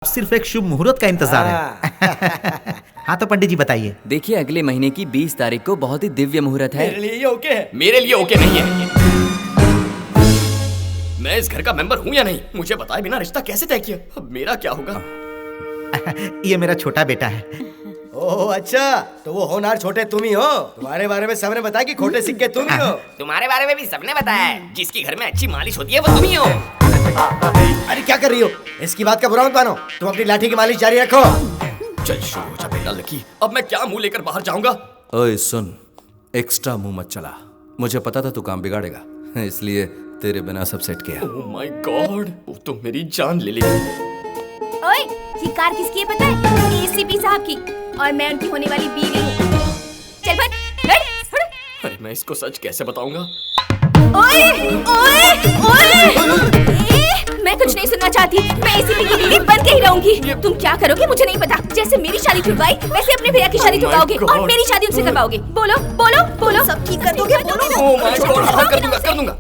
सिर्फ एक शुभ मुहूर्त का इंतजार है। हाँ तो पंडित जी बताइए। देखिए अगले महीने की 20 तारीख को बहुत ही दिव्य मुहूर्त है। मेरे लिए ये ओके है। मेरे लिए ओके नहीं है। मैं इस घर का मेंबर हूँ या नहीं, मुझे बताए बिना रिश्ता कैसे तय किया? अब मेरा क्या होगा? ये मेरा छोटा बेटा है। ओह अच्छा, तो वो होनहार छोटे तुम ही हो। तुम्हारे बारे में सबने बताया कि खोटे सिक्के तुम ही हो। तुम्हारे बारे में भी सबने बताया है। जिसकी घर में अच्छी मालिश होती है वो तुम ही हो। अरे क्या कर रही हो? इसकी बात का बुरा मत मानो। तुम अपनी लाठी की मालिश जारी रखो। चल शुरू हो जा बेटा लकी। अब मैं क्या मुंह लेकर बाहर जाऊंगा? ओए सुन, एक्स्ट्रा मुंह मत चला। मुझे पता था तू काम बिगाड़ेगा, इसलिए तेरे बिना सब सेट किया। ओह माय गॉड, वो तो मेरी जान ले लेगी। ओए, ये कार किसकी है पता है? एसीपी साहब की, और मैं उनकी होने वाली बीवी हूँ। चल भाग, अरे मैं इसको सच कैसे बताऊंगा? ओए, ओए, ओए! मैं कुछ नहीं सुनना चाहती। मैं एसीपी की बीवी बन के ही रहूंगी। तुम क्या करोगे मुझे नहीं पता। जैसे मेरी शादी छुड़वाई वैसे अपने भैया की शादी छुड़वाओगे और मेरी शादी उनसे करवाओगे। बोलो, बोलो, बोलो। सब ठीक कर दोगे? बोलो ना। ओह माय गॉड, हाँ कर दूंगा।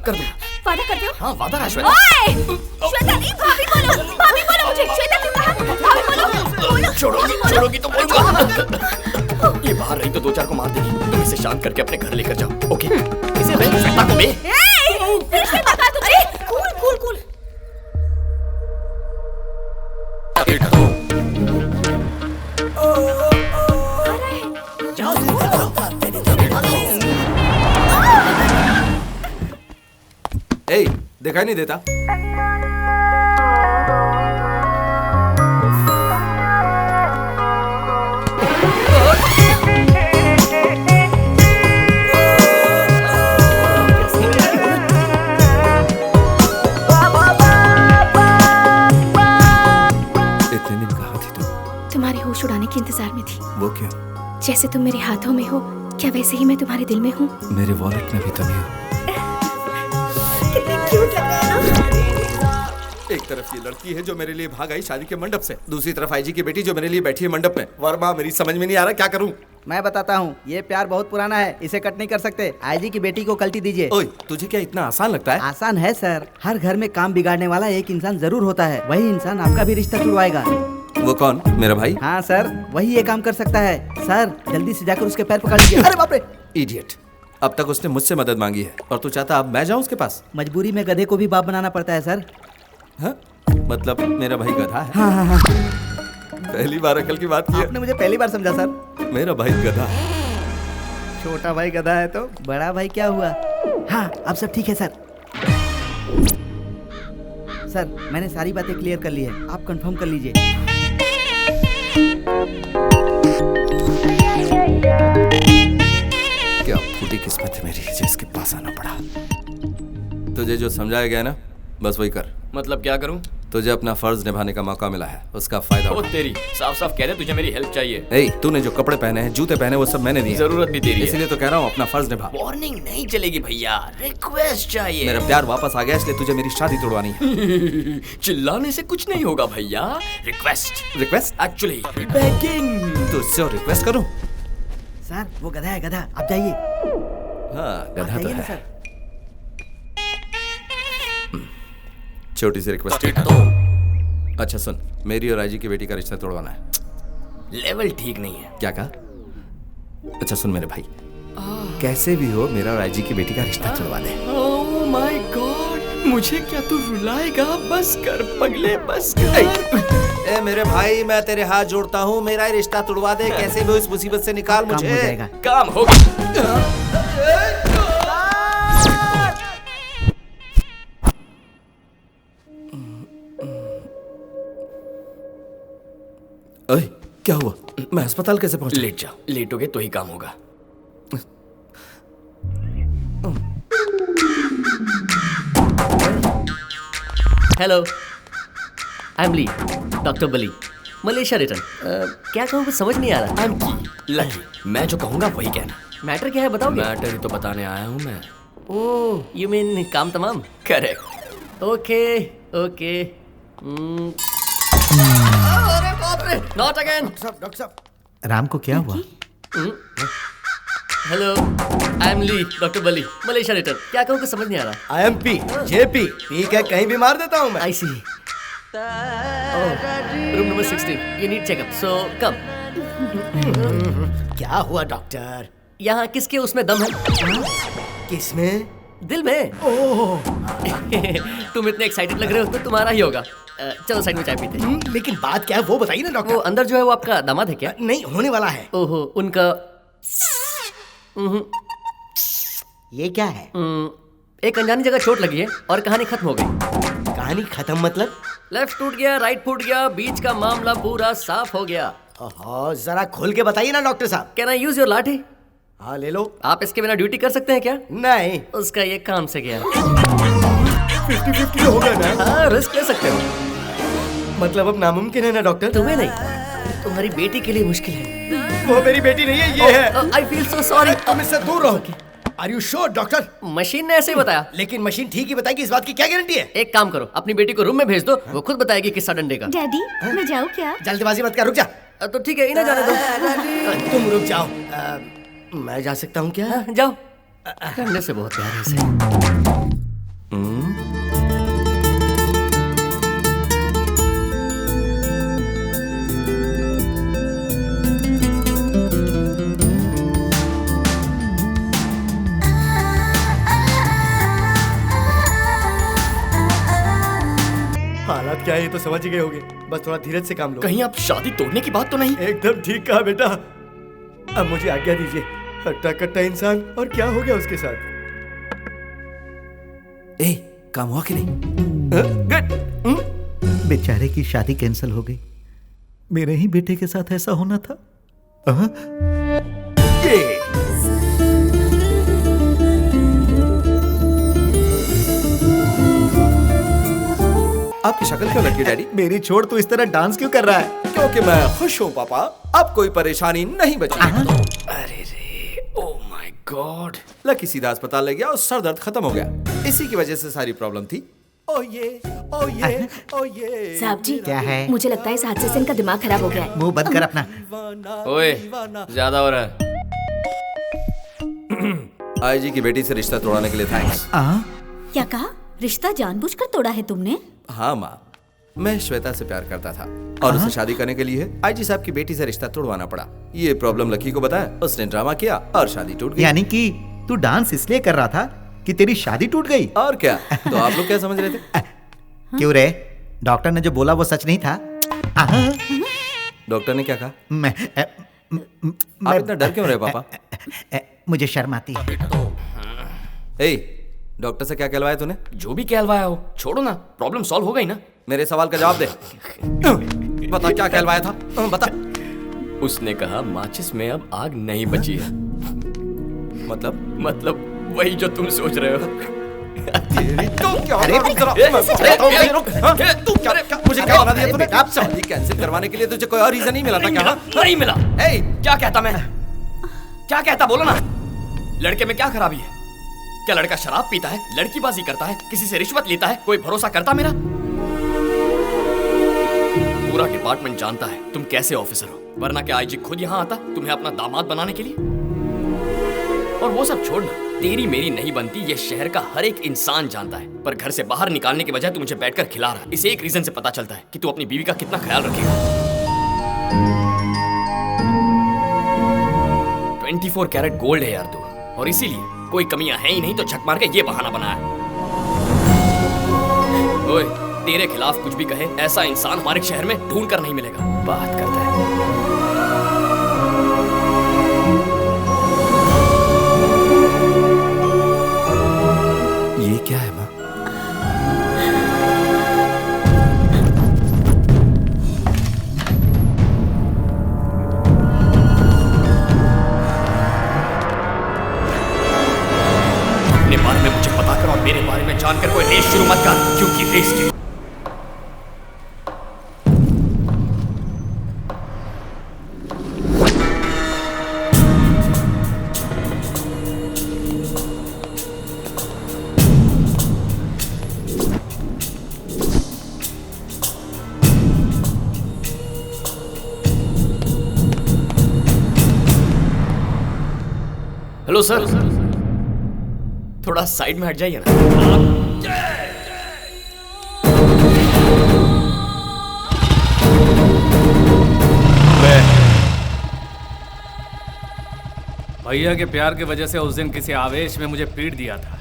वादा करते हो? हाँ वादा है श्वेता। ओए! श्वेता नहीं, भाभी बोलो मुझे। श्वेता क्यों कहा? भाभी बोलो। छोड़ोगी तो बोलूंगा। ये बाहर रही तो 2-4 को मार देगी। तुम इसे शांत करके अपने घर लेकर जाओ, ओके? इसे दे श्वेता को दे। फिर श्वेता कहा तुझे? कूल। ए, दिखाई नहीं देता? इतने दिन कहाँ थी तुम? तुम्हारे होश उड़ाने के इंतजार में थी। वो क्यों? जैसे तुम मेरे हाथों में हो, क्या वैसे ही मैं तुम्हारे दिल में हूँ? मेरे वॉलेट में भी तुम ही हो। कितनी क्यूट लग रहा है ना? एक तरफ ये लड़की है जो मेरे लिए भाग आई शादी के मंडप से, दूसरी तरफ आईजी की बेटी जो मेरे लिए बैठी है मंडप में। वर्मा, मेरी समझ में नहीं आ रहा क्या करूं। मैं बताता हूँ, ये प्यार बहुत पुराना है, इसे कट नहीं कर सकते। आईजी की बेटी को कल्टी दीजिए। ओए, तुझे क्या इतना आसान लगता है? आसान है सर, हर घर में काम बिगाड़ने वाला एक इंसान जरूर होता है। वही इंसान आपका भी रिश्ता छुड़वाएगा। वो कौन? मेरा भाई? हाँ सर, वही ये काम कर सकता है। सर जल्दी से जाकर उसके पैर पकड़ लीजिए। अरे बाप रे! इडियट, अब तक उसने मुझसे मदद मांगी है और तू चाहता अब मैं जाऊं उसके पास? मजबूरी में गधे को भी बाप बनाना पड़ता है सर। हाँ? मतलब मेरा भाई गधा है? हाँ। पहली बार अकल की बात की है। आपने मुझे पहली बार समझा सर। मेरा भाई गधा है। छोटा भाई गधा है तो बड़ा भाई क्या हुआ? हाँ अब सब ठीक है सर। सर मैंने सारी बातें क्लियर कर ली है, आप कंफर्म कर लीजिए। क्या फूटी किस्मत है मेरी जिसके पास आना पड़ा। तुझे जो समझाया गया ना, बस वही कर। मतलब क्या करूं? तुझे अपना फर्ज निभाने का मौका मिला है, उसका फायदा ओ उठा। तेरी, साफ कह दे तुझे मेरी हेल्प चाहिए। ए, तूने जो कपड़े पहने हैं, जूते पहने, वो सब मैंने दिए। जरूरत भी तेरी है। इसीलिए तो कह रहा हूँ अपना फर्ज निभा। वार्निंग नहीं चलेगी भैया, रिक्वेस्ट चाहिए। मेरा प्यार वापस आ गया, इसलिए तुझे मेरी शादी तोड़वानी है। चिल्लाने से कुछ नहीं होगा भैया। Request actually begging. तुझसे और रिक्वेस्ट करूं? सर वो गधा है, गधा। आप जाइए। हाँ, गधा आप तो जाइए ना है। सर। छोटी सी रिक्वेस्ट। अच्छा सुन, मेरी और आईजी की बेटी का रिश्ता तोड़वाना है। लेवल ठीक नहीं है। क्या कहा? अच्छा सुन मेरे भाई, कैसे भी हो मेरा और आईजी की बेटी का रिश्ता तोड़वा दे। ओह माय गॉड, मुझे क्या तू रुलाएगा? बस कर पगले, बस कर। ए मेरे भाई, मैं तेरे हाथ जोड़ता हूँ, मेरा ही रिश्ता तुड़वा दे। कैसे भी हो इस मुसीबत से निकाल काम हो मुझे। जाएगा। काम हो गया। ओए, क्या हुआ? मैं अस्पताल कैसे पहुंचा? लेट जा, लेटोगे तो ही काम होगा। Hello, I am Lee, doctor Bali, Malaysia return. क्या कहूँ कुछ समझ नहीं आ रहा। आई एम की लकी, मैं जो कहूंगा वही कहना। मैटर क्या है बताओगे? मैटर ही तो बताने आया हूँ मैं। ओह, यू मीन काम तमाम? करेक्ट। ओके। अरे बाप रे, नॉट अगेन। डॉक्टर साहब। राम को क्या हुआ? Hello, I am Lee, doctor Bali, Malaysia return. क्या कहूँ कुछ समझ नहीं आ रहा। IMP, JP, पी के कहीं भी मार देता हूँ मैं। I see. Room number 16 you need checkup so come. क्या हुआ डॉक्टर? यहाँ किसके उसमें दम है? किसमें? दिल में। तुम इतने एक्साइटेड लग रहे हो तो तुम्हारा ही होगा। चलो साइड में चाय पीते हैं। लेकिन बात क्या है वो बताइए ना डॉक्टर। वो अंदर जो है वो आपका दामाद है क्या? नहीं, होने वाला है। ओहो, उनका ये क्या है? एक अनजानी जगह चोट लगी है और कहानी खत्म हो गई। कहानी खत्म मतलब? लेफ्ट टूट गया, राइट फूट गया, बीच का मामला पूरा साफ हो गया। ओहो, जरा खोल के बताइए ना डॉक्टर साहब। कैन आई यूज योर लाठी? हाँ ले लो। आप इसके बिना ड्यूटी कर सकते हैं क्या? नहीं। उसका ये काम से गया। 50-50 हो गया ना? हाँ, रिस्क ले सकते हो। मतलब अब नामुमकिन है ना डॉक्टर? तुम्हें नहीं, तुम्हारी बेटी के लिए मुश्किल है। वो मेरी बेटी नहीं है, ये है। I feel so sorry. तुम इससे दूर रहो। Are you sure doctor? Machine ने ऐसे ही बताया। लेकिन मशीन ठीक ही बताएगी, इस बात की क्या गारंटी है? एक काम करो, अपनी बेटी को रूम में भेज दो, वो खुद बताएगी किस्सा डंडे का। डैडी मैं जाऊँ क्या? जल्दबाजी मत कर, रुक जा। तो ठीक है, इन्हें जाने दो। तुम रुक जाओ। मैं जा सकता हूँ क्या? जाओ, करने से बहुत प्यार है इसे। हालात क्या है ये तो समझ ही गए होगे, बस थोड़ा धीरज से काम लो। कहीं आप शादी तोड़ने की बात तो नहीं? एकदम ठीक कहा बेटा। अब मुझे आज्ञा दीजिए। हट्टा कट्टा इंसान, और क्या हो गया उसके साथ? ए, काम हुआ कि नहीं? गुड। बेचारे की शादी कैंसिल हो गई। मेरे ही बेटे के साथ ऐसा होना था। आपकी शक्ल क्यों लगी डैडी? मेरी छोड़ तू इस तरह डांस क्यों कर रहा है? क्योंकि मैं खुश हूँ पापा, अब कोई परेशानी नहीं बची। अरे रे, ओह माय गॉड। लकी सीधा अस्पताल ले गया और सर दर्द खत्म हो गया। इसी की वजह से सारी प्रॉब्लम थी। ओ ये, ओ ये, ओ ये। साहब जी, क्या है? मुझे लगता है इस हादसे से इनका दिमाग खराब हो गया है। मुंह बंद कर अपना। ओए, ज्यादा हो रहा है। आईजी की बेटी से रिश्ता तोड़ने के लिए थैंक्स। क्या कहा? रिश्ता जानबूझकर तोड़ा है तुमने? हाँ माँ, मैं श्वेता से प्यार करता था और उसे शादी करने के लिए आईजी साहब की बेटी से रिश्ता तोड़वाना पड़ा। ये प्रॉब्लम लकी को बताया, उसने ड्रामा किया और शादी टूट गई। यानी कि तू डांस इसलिए कर रहा था कि तेरी शादी टूट गई? और क्या? तो आप लोग क्या समझ रहे थे? क्यों रे? डॉक्टर ने जो बोला वो सच नहीं था? डॉक्टर ने क्या कहा? मैं आप इतना डर क्यों रहे पापा? मुझे शर्म आती है। ए, डॉक्टर से क्या कहलवाया तूने? जो भी कहलवाया हो, छोड़ो ना, प्रॉब्लम सॉल्व हो गई ना। मेरे सवाल का जवाब दे। बता क्या कहलवाया था? बता। उसने कहा माचिस में अब आग नहीं बची है। मतलब वही जो तुम सोच रहे हो। मुझे क्या बना दिया तूने? शादी कैंसिल करवाने के लिए तुझे कोई और रीजन नहीं मिला था क्या? नहीं मिला। क्या कहता मैं? क्या कहता, बोलो ना। लड़के में क्या खराबी है? क्या लड़का शराब पीता है, लड़कीबाजी करता है, किसी से रिश्वत लेता है, कोई भरोसा करता मेरा? पूरा डिपार्टमेंट जानता है तुम कैसे ऑफिसर हो, वरना क्या आईजी खुद यहाँ आता तुम्हें अपना दामाद बनाने के लिए? और वो सब छोड़ना, तेरी मेरी नहीं बनती ये शहर का हर एक इंसान जानता है, पर घर से बाहर निकालने के बजाय तू मुझे बैठकर खिला रहा है। इस एक रीजन से पता चलता है कि तू अपनी बीवी का कितना ख्याल रखेगा। 24 कैरेट गोल्ड है यार तू, और इसीलिए कोई कमियां हैं ही नहीं तो झक मार के ये बहाना बनाया। ओए, तेरे खिलाफ कुछ भी कहे ऐसा इंसान हमारे शहर में ढूंढ कर नहीं मिलेगा। बात करता है। ये क्या है माँ? अपने बारे में मुझे पता कर और मेरे बारे में जानकर कोई रेस शुरू मत कर, क्योंकि रेस की हेलो सर, थोड़ा साइड में हट जाइए ना। भैया के प्यार की वजह से उस दिन किसी आवेश में मुझे पीट दिया था।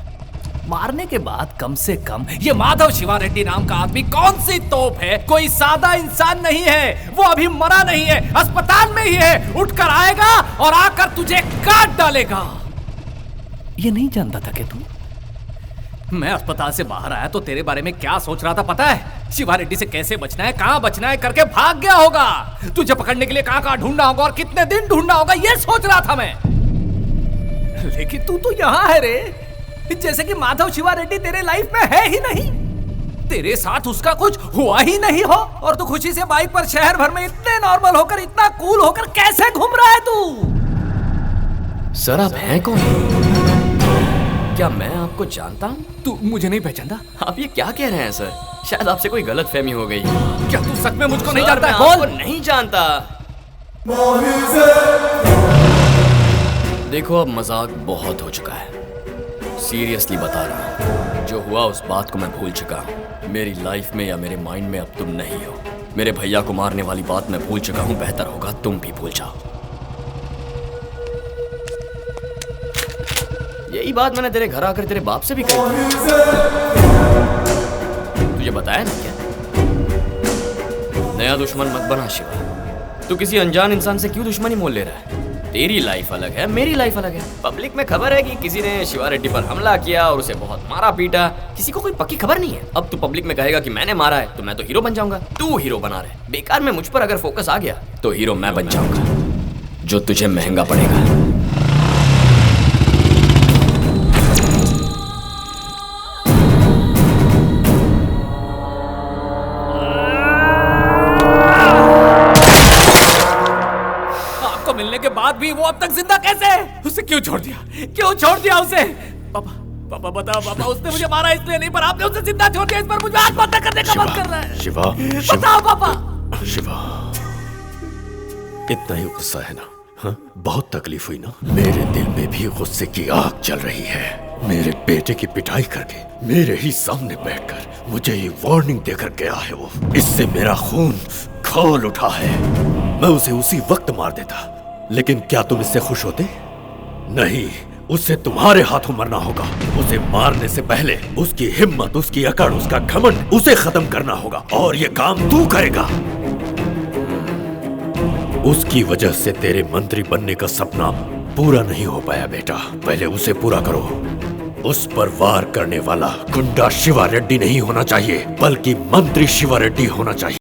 मारने के बाद कम से कम ये माधव शिवा रेड्डी नाम का आदमी कौन सी तोप है, कोई सादा इंसान नहीं है। वो अभी मरा नहीं है, अस्पताल में ही है। उठकर आएगा और आकर तुझे काट डालेगा। ये नहीं जानता था कि तू, मैं अस्पताल से बाहर आया तो तेरे बारे में क्या सोच रहा था पता है? शिवा रेड्डी से कैसे बचना है, कहां बचना है करके भाग गया होगा। तुझे पकड़ने के लिए कहां कहां ढूंढना होगा और कितने दिन ढूंढना होगा ये सोच रहा था मैं। लेकिन तू तो यहां है रे, जैसे कि माधव शिवा रेड्डी तेरे लाइफ में है ही नहीं, तेरे साथ उसका कुछ हुआ ही नहीं हो, और तू खुशी से बाइक पर शहर भर में इतने नॉर्मल होकर, इतना कूल होकर कैसे घूम रहा है तू? सर आप हैं कौन? क्या मैं आपको जानता हूँ? तू मुझे नहीं पहचानता? आप ये क्या कह रहे हैं सर? शायद आपसे कोई गलतफहमी हो गई। क्या तू सच में मुझको नहीं सर, जानता? मैं बोल। आपको नहीं जानता। देखो अब मजाक बहुत हो चुका है, सीरियसली बता रहा हूँ। जो हुआ उस बात को मैं भूल चुका हूँ। मेरी लाइफ में या मेरे माइंड में अब तुम नहीं हो। मेरे भैया को मारने वाली बात मैं भूल चुका हूँ। बेहतर होगा तुम भी भूल जाओ। यही बात मैंने तेरे घर आकर तेरे बाप से भी कही थी। तुझे बताया ना क्या? नया दुश्मन मत बना शिवा। तू किसी अनजान इंसान से क्यों दुश्मनी मोल ले रहा है? तेरी लाइफ अलग है, मेरी लाइफ अलग है। पब्लिक में खबर है कि किसी ने शिवा रेड्डी पर हमला किया और उसे बहुत मारा पीटा। किसी को कोई पक्की खबर नहीं है। अब तू पब्लिक में कहेगा कि मैंने मारा है तो मैं तो हीरो बन जाऊंगा। तू हीरो बना रहे बेकार में। मुझ पर अगर फोकस आ गया तो हीरो मैं बन जाऊंगा, जो तुझे महंगा पड़ेगा। मिलने के बाद भी वो अब तक जिंदा कैसे है? उसे क्यों छोड़ दिया? क्यों छोड़ दिया उसे? पापा, पापा बताओ पापा, उसने मुझे मारा इसलिए नहीं, पर आपने उसे जिंदा छोड़ दिया। इस पर मुझे आत्महत्या करने का मन कर रहा है। शिवा, बताओ पापा। शिवा, इतना ही गुस्सा है ना? हाँ? बहुत तकलीफ हुई ना? मेरे दिल में भी गुस्से की आग जल रही है। मेरे बेटे की पिटाई करके मेरे ही सामने बैठकर मुझे ये वार्निंग देकर गया है वो। इससे मेरा खून खौल उठा है। मैं उसे उसी वक्त मार देता, लेकिन क्या तुम इससे खुश होते? नहीं, उसे तुम्हारे हाथों मरना होगा। उसे मारने से पहले उसकी हिम्मत, उसकी अकड़, उसका घमंड, उसे खत्म करना होगा। और ये काम तू करेगा। उसकी वजह से तेरे मंत्री बनने का सपना पूरा नहीं हो पाया बेटा। पहले उसे पूरा करो। उस पर वार करने वाला गुंडा शिवा रेड्डी नहीं होना चाहिए, बल्कि मंत्री शिवा रेड्डी होना चाहिए।